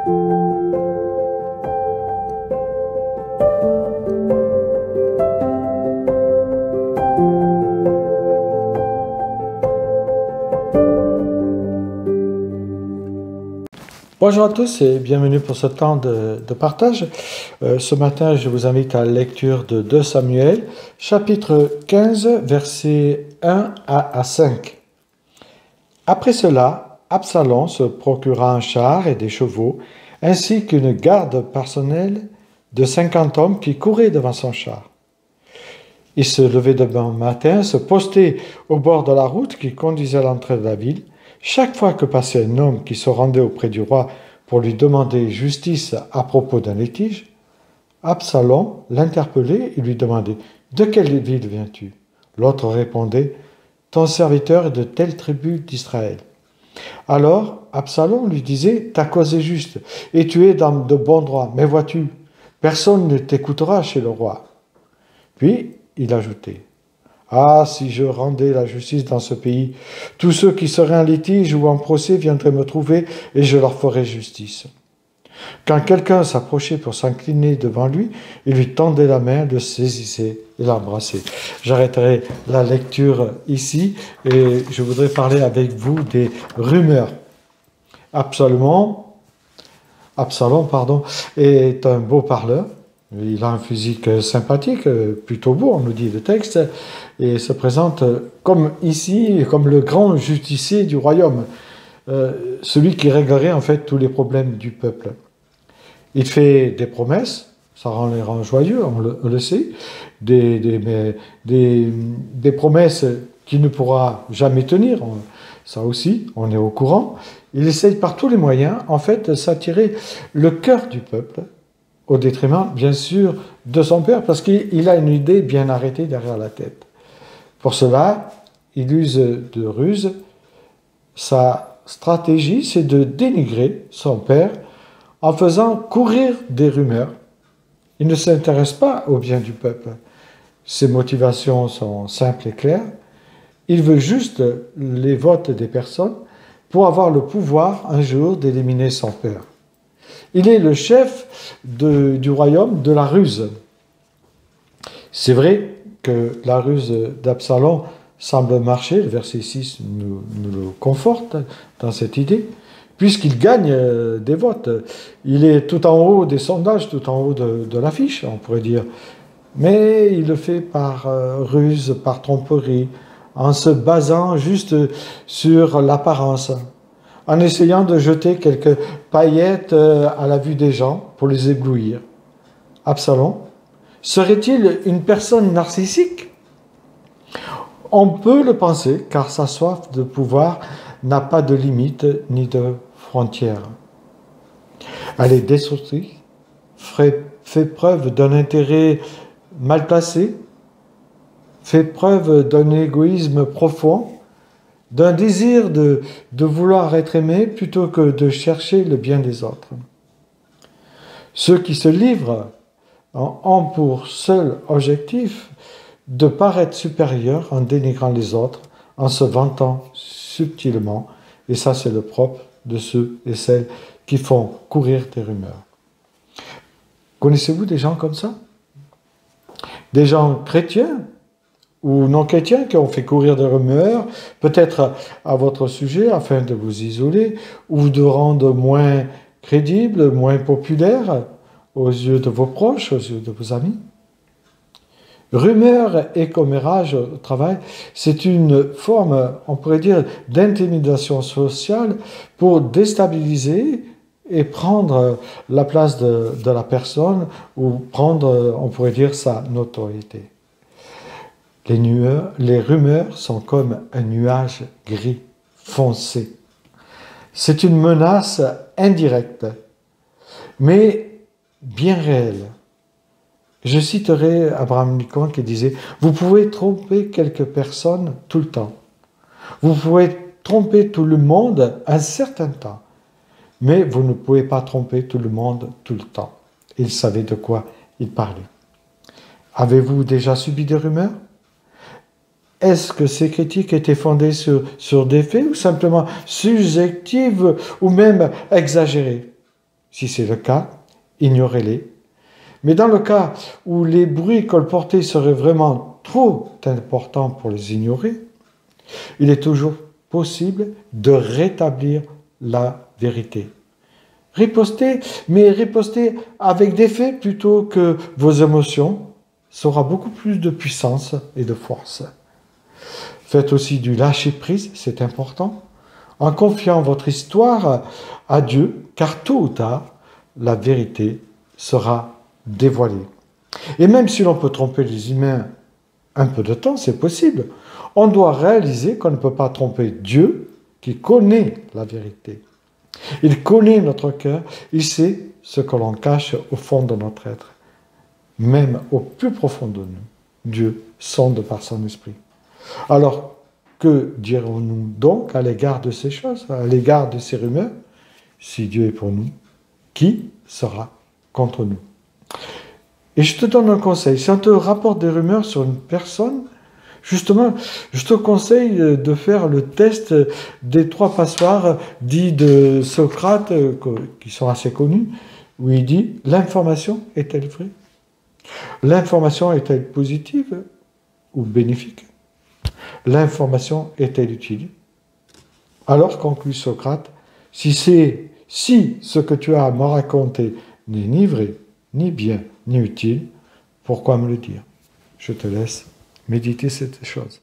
Bonjour à tous et bienvenue pour ce temps de partage. Ce matin, je vous invite à la lecture de 2 Samuel, chapitre 15, versets 1 à 5. Après cela, Absalom se procura un char et des chevaux, ainsi qu'une garde personnelle de 50 hommes qui couraient devant son char. Il se levait demain matin, se postait au bord de la route qui conduisait à l'entrée de la ville. Chaque fois que passait un homme qui se rendait auprès du roi pour lui demander justice à propos d'un litige, Absalom l'interpellait et lui demandait « De quelle ville viens-tu » L'autre répondait « Ton serviteur est de telle tribu d'Israël. » Alors Absalom lui disait « Ta cause est juste et tu es dans de bons droits, mais vois-tu, personne ne t'écoutera chez le roi. » Puis il ajoutait « Ah, si je rendais la justice dans ce pays, tous ceux qui seraient en litige ou en procès viendraient me trouver et je leur ferais justice. » Quand quelqu'un s'approchait pour s'incliner devant lui, il lui tendait la main, le saisissait et l'embrassait. J'arrêterai la lecture ici et je voudrais parler avec vous des rumeurs. Absalom, est un beau parleur. Il a un physique sympathique, plutôt beau, on nous dit le texte, et se présente comme ici, comme le grand justicier du royaume, celui qui réglerait en fait tous les problèmes du peuple. Il fait des promesses, ça les rend joyeux, on le sait, des promesses qu'il ne pourra jamais tenir, ça aussi, on est au courant. Il essaye par tous les moyens, en fait, de s'attirer le cœur du peuple, au détriment, bien sûr, de son père, parce qu'il a une idée bien arrêtée derrière la tête. Pour cela, il use de ruse. Sa stratégie, c'est de dénigrer son père en faisant courir des rumeurs. Il ne s'intéresse pas au bien du peuple. Ses motivations sont simples et claires. Il veut juste les votes des personnes pour avoir le pouvoir un jour d'éliminer son père. Il est le chef du royaume de la ruse. C'est vrai que la ruse d'Absalom semble marcher, le verset 6 nous le conforte dans cette idée, puisqu'il gagne des votes. Il est tout en haut des sondages, tout en haut de l'affiche, on pourrait dire. Mais il le fait par ruse, par tromperie, en se basant juste sur l'apparence, en essayant de jeter quelques paillettes à la vue des gens pour les éblouir. Absalom serait-il une personne narcissique? On peut le penser, car sa soif de pouvoir n'a pas de limite ni de frontières. Elle est destructrice, fait preuve d'un intérêt mal placé, fait preuve d'un égoïsme profond, d'un désir de vouloir être aimé plutôt que de chercher le bien des autres. Ceux qui se livrent ont pour seul objectif de paraître supérieurs en dénigrant les autres, en se vantant subtilement, et ça c'est le propre de ceux et celles qui font courir des rumeurs. Connaissez-vous des gens comme ça? Des gens chrétiens ou non chrétiens qui ont fait courir des rumeurs, peut-être à votre sujet, afin de vous isoler, ou de rendre moins crédible, moins populaire aux yeux de vos proches, aux yeux de vos amis. Rumeur et commérage au travail, c'est une forme, on pourrait dire, d'intimidation sociale pour déstabiliser et prendre la place de la personne ou prendre, on pourrait dire, sa notoriété. Les rumeurs sont comme un nuage gris, foncé. C'est une menace indirecte, mais bien réelle. Je citerai Abraham Lincoln qui disait « Vous pouvez tromper quelques personnes tout le temps. Vous pouvez tromper tout le monde un certain temps. Mais vous ne pouvez pas tromper tout le monde tout le temps. » Il savait de quoi il parlait. Avez-vous déjà subi des rumeurs? Est-ce que ces critiques étaient fondées sur des faits ou simplement subjectives ou même exagérées? Si c'est le cas, ignorez-les. Mais dans le cas où les bruits colportés seraient vraiment trop importants pour les ignorer, il est toujours possible de rétablir la vérité. Riposter, mais riposter avec des faits plutôt que vos émotions, ça aura beaucoup plus de puissance et de force. Faites aussi du lâcher-prise, c'est important, en confiant votre histoire à Dieu, car tôt ou tard, la vérité sera dévoilée. Et même si l'on peut tromper les humains un peu de temps, c'est possible, on doit réaliser qu'on ne peut pas tromper Dieu qui connaît la vérité. Il connaît notre cœur, il sait ce que l'on cache au fond de notre être. Même au plus profond de nous, Dieu sonde par son esprit. Alors, que dirons-nous donc à l'égard de ces choses, à l'égard de ces rumeurs? Si Dieu est pour nous, qui sera contre nous? Et je te donne un conseil, si on te rapporte des rumeurs sur une personne, justement, je te conseille de faire le test des 3 passoires dits de Socrate, qui sont assez connus, où il dit « L'information est-elle vraie? L'information est-elle positive ou bénéfique? L'information est-elle utile? » Alors, conclut Socrate, si ce que tu as à me raconter n'est ni vrai, ni bien, ni utile, pourquoi me le dire? Je te laisse méditer cette chose.